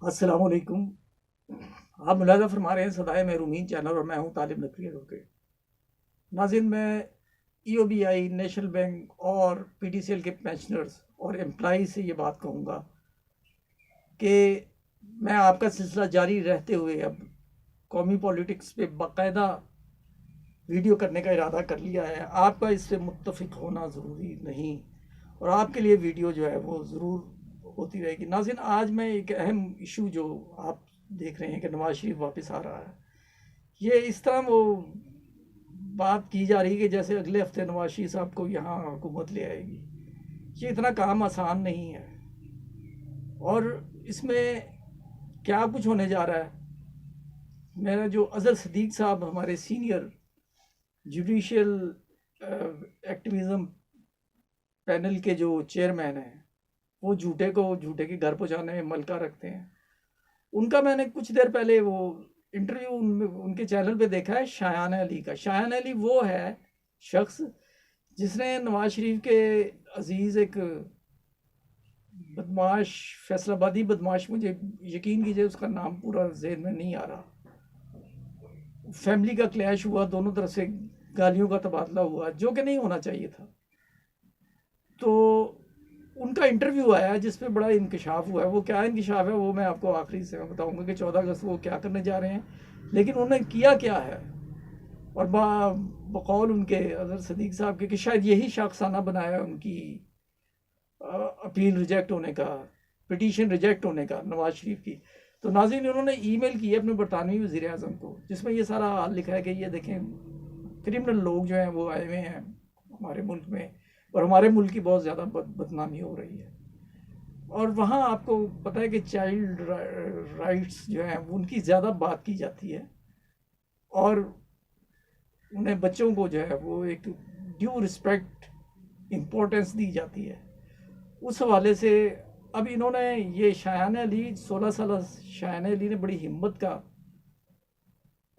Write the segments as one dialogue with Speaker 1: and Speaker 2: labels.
Speaker 1: السلام علیکم. آپ ملاحظہ فرما رہے ہیں صدائے محرومین چینل اور میں ہوں طالب نقوی ایڈوکیٹ. ناظرین، میں ای او بی آئی، نیشنل بینک اور پی ٹی سی ایل کے پینشنرز اور امپلائی سے یہ بات کہوں گا کہ میں آپ کا سلسلہ جاری رہتے ہوئے اب قومی پولیٹکس پہ باقاعدہ ویڈیو کرنے کا ارادہ کر لیا ہے. آپ کا اس سے متفق ہونا ضروری نہیں اور آپ کے لیے ویڈیو جو ہے وہ ضرور ہوتی رہے گی. ناظرین، آج میں ایک اہم ایشو جو آپ دیکھ رہے ہیں کہ نواز شریف واپس آ رہا ہے، یہ اس طرح وہ بات کی جا رہی ہے کہ جیسے اگلے ہفتے نواز شریف صاحب کو یہاں حکومت لے آئے گی. یہ اتنا کام آسان نہیں ہے اور اس میں کیا کچھ ہونے جا رہا ہے. میرا جو اظہر صدیق صاحب ہمارے سینئر جوڈیشل ایکٹیویزم پینل کے جو چیئرمین ہیں، وہ جھوٹے کو جھوٹے کے گھر پہنچانے میں ملکہ رکھتے ہیں. ان کا میں نے کچھ دیر پہلے وہ انٹرویو ان کے چینل پہ دیکھا ہے شایان علی کا. شایان علی وہ ہے شخص جس نے نواز شریف کے عزیز ایک بدماش، فیصل آبادی بدماش، مجھے یقین کیجئے اس کا نام پورا ذہن میں نہیں آ رہا، فیملی کا کلیش ہوا، دونوں طرف سے گالیوں کا تبادلہ ہوا جو کہ نہیں ہونا چاہیے تھا. تو ان کا انٹرویو آیا جس پہ بڑا انکشاف ہوا ہے. وہ کیا انکشاف ہے وہ میں آپ کو آخری سے بتاؤں گا کہ 14 اگست وہ کیا کرنے جا رہے ہیں، لیکن انہوں نے کیا کیا ہے. اور بقول ان کے اظہر صدیق صاحب کے کہ شاید یہی شاخسانہ بنایا ان کی اپیل ریجیکٹ ہونے کا، پٹیشن ریجیکٹ ہونے کا نواز شریف کی. تو ناظرین، انہوں نے ای میل کی ہے اپنے برطانوی وزیر اعظم کو جس میں یہ سارا حال لکھا ہے کہ یہ دیکھیں کرمنل لوگ جو ہیں وہ آئے ہوئے ہیں ہمارے ملک میں اور ہمارے ملک کی بہت زیادہ بدنامی ہو رہی ہے. اور وہاں آپ کو پتہ ہے کہ چائلڈ رائٹس جو ہیں ان کی زیادہ بات کی جاتی ہے اور انہیں بچوں کو جو ہے وہ ایک ڈیو رسپیکٹ امپورٹنس دی جاتی ہے. اس حوالے سے اب انہوں نے یہ شایان علی، 16 سالہ شایان علی نے بڑی ہمت کا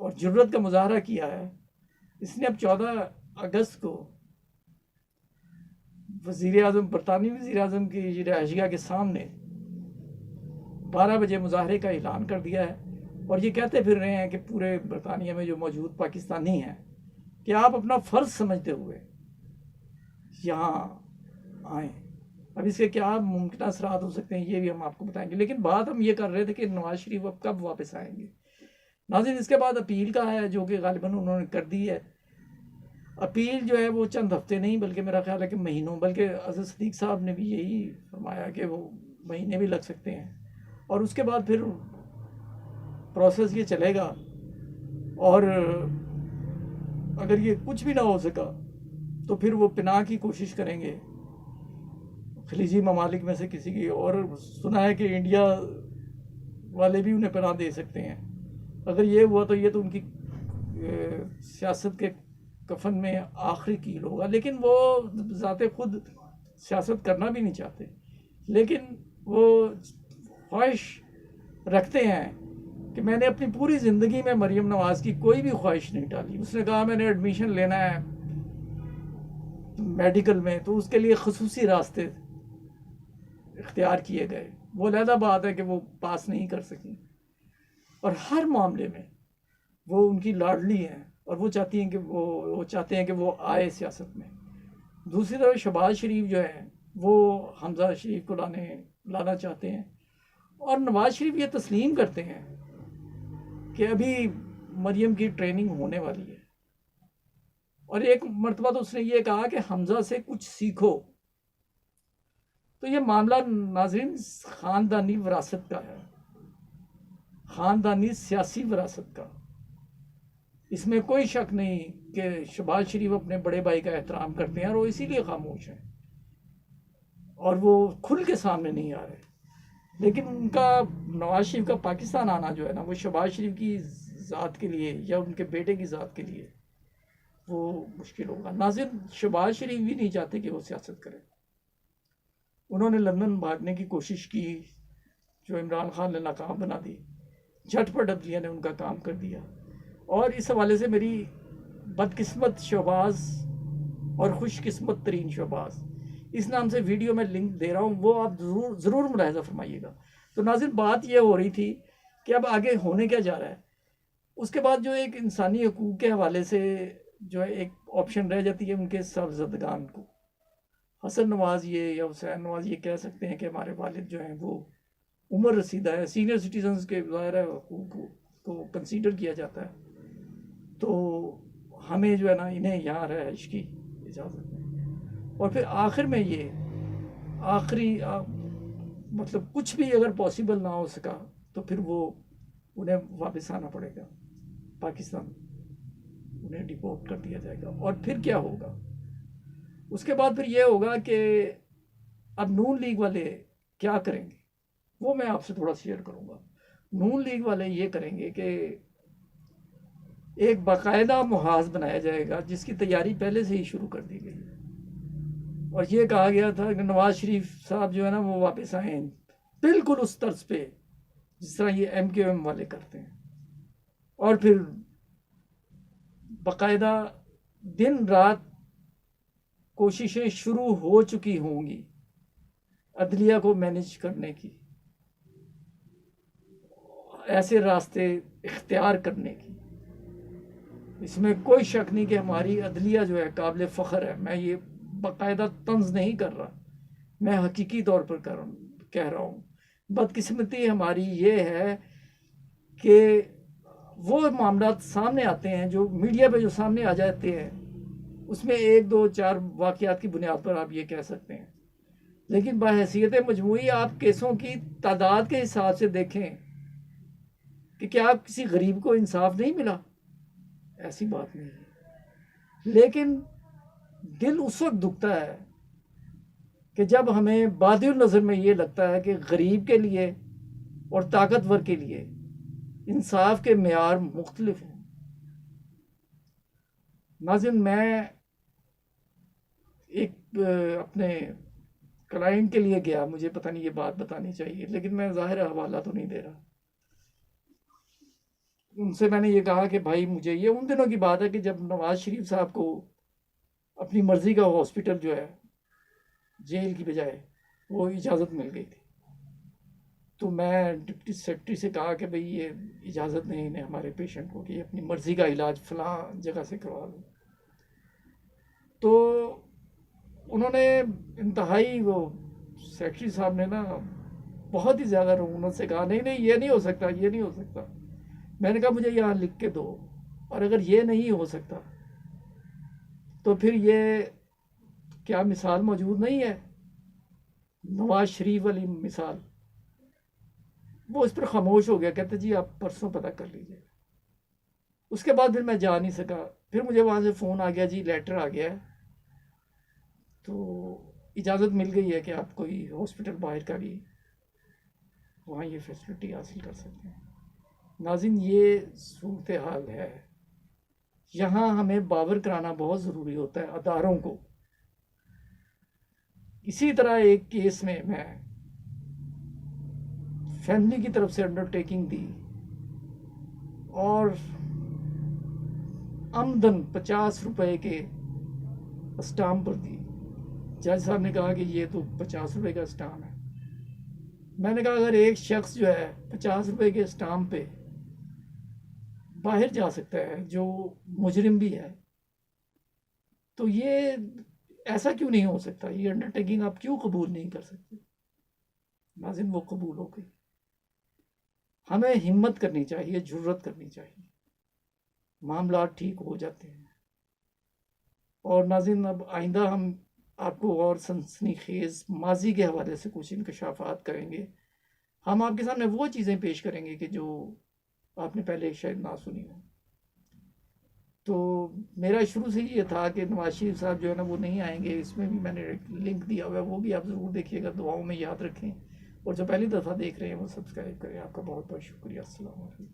Speaker 1: اور جرت کا مظاہرہ کیا ہے. اس نے اب 14 اگست کو وزیر اعظم، برطانوی وزیر اعظم کی رہائشگاہ کے سامنے 12 بجے مظاہرے کا اعلان کر دیا ہے اور یہ کہتے پھر رہے ہیں کہ پورے برطانیہ میں جو موجود پاکستانی ہیں کہ آپ اپنا فرض سمجھتے ہوئے یہاں آئیں. اب اس کے کیا ممکنہ اثرات ہو سکتے ہیں یہ بھی ہم آپ کو بتائیں گے، لیکن بات ہم یہ کر رہے تھے کہ نواز شریف اب کب واپس آئیں گے. ناظرین، اس کے بعد اپیل کا ہے جو کہ غالباً انہوں نے کر دی ہے. اپیل جو ہے وہ چند ہفتے نہیں بلکہ میرا خیال ہے کہ مہینوں، بلکہ اظہر صدیق صاحب نے بھی یہی فرمایا کہ وہ مہینے بھی لگ سکتے ہیں. اور اس کے بعد پھر پروسیس یہ چلے گا اور اگر یہ کچھ بھی نہ ہو سکا تو پھر وہ پناہ کی کوشش کریں گے خلیجی ممالک میں سے کسی کی. اور سنا ہے کہ انڈیا والے بھی انہیں پناہ دے سکتے ہیں. اگر یہ ہوا تو یہ تو ان کی سیاست کے کفن میں آخری کیل ہوگا. لیکن وہ ذات خود سیاست کرنا بھی نہیں چاہتے، لیکن وہ خواہش رکھتے ہیں کہ میں نے اپنی پوری زندگی میں مریم نواز کی کوئی بھی خواہش نہیں ٹالی. اس نے کہا میں نے ایڈمیشن لینا ہے میڈیکل میں تو اس کے لیے خصوصی راستے اختیار کیے گئے. وہ علیحدہ بات ہے کہ وہ پاس نہیں کر سکیں اور ہر معاملے میں وہ ان کی لاڈلی ہیں اور وہ چاہتی ہیں کہ وہ چاہتے ہیں کہ وہ آئے سیاست میں. دوسری طرف شہباز شریف جو ہے وہ حمزہ شریف کو لانا چاہتے ہیں اور نواز شریف یہ تسلیم کرتے ہیں کہ ابھی مریم کی ٹریننگ ہونے والی ہے. اور ایک مرتبہ تو اس نے یہ کہا کہ حمزہ سے کچھ سیکھو. تو یہ معاملہ ناظرین خاندانی وراثت کا ہے، خاندانی سیاسی وراثت کا. اس میں کوئی شک نہیں کہ شہباز شریف اپنے بڑے بھائی کا احترام کرتے ہیں اور وہ اسی لیے خاموش ہیں اور وہ کھل کے سامنے نہیں آ رہے. لیکن ان کا نواز شریف کا پاکستان آنا جو ہے نا وہ شہباز شریف کی ذات کے لیے یا ان کے بیٹے کی ذات کے لیے وہ مشکل ہوگا. ناظرین، شہباز شریف بھی نہیں چاہتے کہ وہ سیاست کرے. انہوں نے لندن بھاگنے کی کوشش کی جو عمران خان نے ناکام بنا دی. جھٹ پٹ عدلیہ نے ان کا کام کر دیا. اور اس حوالے سے میری بدقسمت شہباز اور خوش قسمت ترین شہباز، اس نام سے ویڈیو میں لنک دے رہا ہوں، وہ آپ ضرور ملاحظہ فرمائیے گا. تو ناظرین بات یہ ہو رہی تھی کہ اب آگے ہونے کیا جا رہا ہے. اس کے بعد جو ایک انسانی حقوق کے حوالے سے جو ہے ایک آپشن رہ جاتی ہے ان کے صاحبزدگان کو. حسن نواز یہ یا حسین نواز یہ کہہ سکتے ہیں کہ ہمارے والد جو ہیں وہ عمر رسیدہ ہے, سینئر سٹیزنز کے ظاہر حقوق کو کنسیڈر کیا جاتا ہے, تو ہمیں جو ہے نا انہیں یہاں رہائش کی اجازت ہے. اور پھر آخر میں یہ آخری مطلب کچھ بھی اگر پاسبل نہ ہو سکا تو پھر وہ انہیں واپس آنا پڑے گا پاکستان, انہیں ڈیپورٹ کر دیا جائے گا. اور پھر کیا ہوگا اس کے بعد؟ پھر یہ ہوگا کہ اب نون لیگ والے کیا کریں گے وہ میں آپ سے تھوڑا شیئر کروں گا. نون لیگ والے یہ کریں گے کہ ایک باقاعدہ محاذ بنایا جائے گا جس کی تیاری پہلے سے ہی شروع کر دی گئی ہے, اور یہ کہا گیا تھا کہ نواز شریف صاحب جو ہے نا وہ واپس آئیں بالکل اس طرز پہ جس طرح یہ MQM والے کرتے ہیں. اور پھر باقاعدہ دن رات کوششیں شروع ہو چکی ہوں گی عدلیہ کو مینیج کرنے کی, ایسے راستے اختیار کرنے کی. اس میں کوئی شک نہیں کہ ہماری عدلیہ جو ہے قابل فخر ہے. میں یہ باقاعدہ طنز نہیں کر رہا, میں حقیقی طور پر کہہ رہا ہوں. بدقسمتی ہماری یہ ہے کہ وہ معاملات سامنے آتے ہیں جو میڈیا پہ جو سامنے آ جاتے ہیں اس میں 1 2 4 واقعات کی بنیاد پر آپ یہ کہہ سکتے ہیں, لیکن بحیثیت مجموعی آپ کیسوں کی تعداد کے حساب سے دیکھیں کہ کیا آپ کسی غریب کو انصاف نہیں ملا, ایسی بات نہیں ہے. لیکن دل اس وقت دکھتا ہے کہ جب ہمیں بادی النظر میں یہ لگتا ہے کہ غریب کے لیے اور طاقتور کے لیے انصاف کے معیار مختلف ہیں. ناظرین میں ایک اپنے کلائنٹ کے لیے گیا, مجھے پتہ نہیں یہ بات بتانی چاہیے لیکن میں ظاہر حوالہ تو نہیں دے رہا. ان سے میں نے یہ کہا کہ بھائی مجھے یہ ان دنوں کی بات ہے کہ جب نواز شریف صاحب کو اپنی مرضی کا ہاسپٹل جو ہے جیل کی بجائے وہ اجازت مل گئی تھی, تو میں ڈپٹی سیکرٹری سے کہا کہ بھئی یہ اجازت نہیں انہیں ہمارے پیشنٹ کو کہ یہ اپنی مرضی کا علاج فلاں جگہ سے کروا لوں. تو انہوں نے انتہائی وہ سیکرٹری صاحب نے نا بہت ہی زیادہ رعونت سے کہا نہیں یہ نہیں ہو سکتا, یہ نہیں ہو سکتا. میں نے کہا مجھے یہاں لکھ کے دو, اور اگر یہ نہیں ہو سکتا تو پھر یہ کیا مثال موجود نہیں ہے نواز شریف والی مثال؟ وہ اس پر خاموش ہو گیا, کہتے جی آپ پرسوں پتہ کر لیجئے. اس کے بعد پھر میں جا نہیں سکا. پھر مجھے وہاں سے فون آ گیا, جی لیٹر آ گیا ہے تو اجازت مل گئی ہے کہ آپ کوئی ہاسپٹل باہر کا بھی وہاں یہ فیسلٹی حاصل کر سکتے ہیں. ناظرین یہ صورتحال ہے, یہاں ہمیں باور کرانا بہت ضروری ہوتا ہے اداروں کو. اسی طرح ایک کیس میں فیملی کی طرف سے انڈرٹیکنگ دی اور آمدن 50 روپے کے اسٹامپ پر دی. جج صاحب نے کہا کہ یہ تو 50 روپے کا اسٹامپ ہے. میں نے کہا اگر ایک شخص جو ہے 50 روپے کے اسٹامپ پہ باہر جا سکتا ہے جو مجرم بھی ہے, تو یہ ایسا کیوں نہیں ہو سکتا؟ یہ انڈرٹیکنگ آپ کیوں قبول نہیں کر سکتے؟ ناظرین وہ قبول ہو گئی. ہمیں ہمت کرنی چاہیے, جرات کرنی چاہیے, معاملات ٹھیک ہو جاتے ہیں. اور ناظرین اب آئندہ ہم آپ کو اور سنسنی خیز ماضی کے حوالے سے کچھ انکشافات کریں گے. ہم آپ کے سامنے وہ چیزیں پیش کریں گے کہ جو آپ نے پہلے شاید نہ سنی ہو. تو میرا شروع سے ہی یہ تھا کہ نواز شریف صاحب جو ہے نا وہ نہیں آئیں گے. اس میں بھی میں نے لنک دیا ہوا ہے, وہ بھی آپ ضرور دیکھیے گا, دعاؤں میں یاد رکھیں. اور جو پہلی دفعہ دیکھ رہے ہیں وہ سبسکرائب کریں. آپ کا بہت بہت شکریہ. السلام علیکم.